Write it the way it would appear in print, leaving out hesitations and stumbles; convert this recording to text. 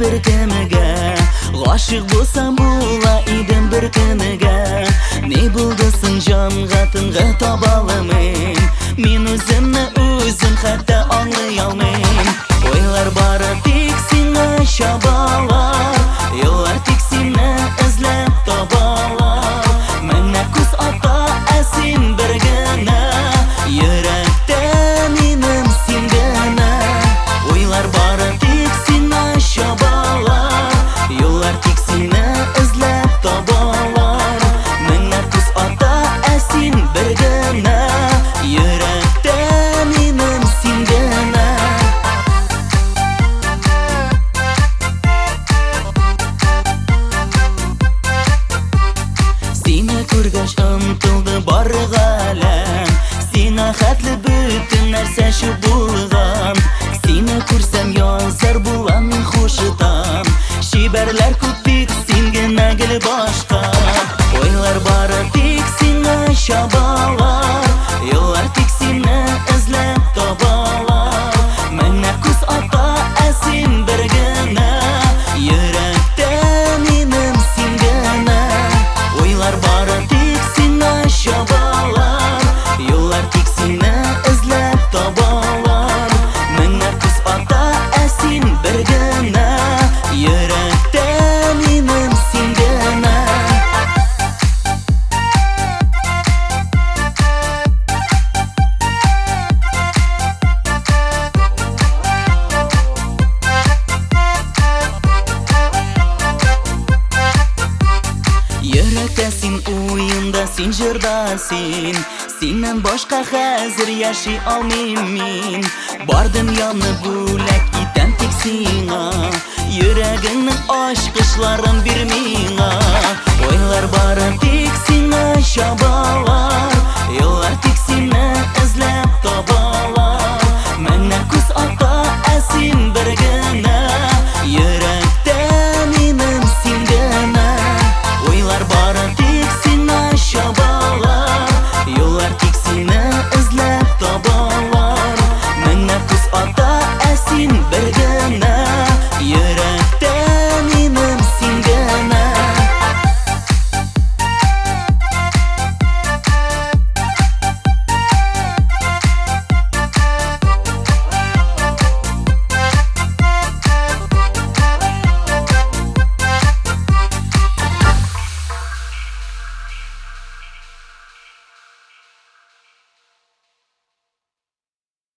bir kemiga. G'oshiq bo'lsam bo'la edim bir kuniga. Ne bo'ldisin jonga tinga tobolmen. Men o'zimni o'zim hatto anglay olmayman. O'ylar bari tek senga shabolar. Yollar tek seni izlab tobolar. Menga ko'z ota asin birgina. Yurakda menim singana. O'ylar bari tek seni shabolar. Yollar tek seni izlab tobolar. Menga ko'z ota asin birgina. Yurakda menim singana. Seni ko'rgach umtildi borg'alam. Seni xatli butun narsa shu bo'lgan. Seni ko'rsam yozar bo'lam men xushitam. Shibarlar ko'pik senga nagil boshqa. O'ylar bari tek senga shabolar. Yollar tek seni izlab tobolar. Menga ko'z ota asin birgina. Yurakda menim singana. O'ylar bari tek seni shabolar. Yollar tek seni izlab tobolar. Menga ko'z ota asin birgina. Yurakda menim singana. Yurakda sen o'yinda, sen jirdasin. Sendan boshqa hozir yashay olmayman. Bor dunyoni bo'lak etam tek senga. Yuragimning oshqishlarim bir menga. O'ylar bari tek senga shabolar. Yollar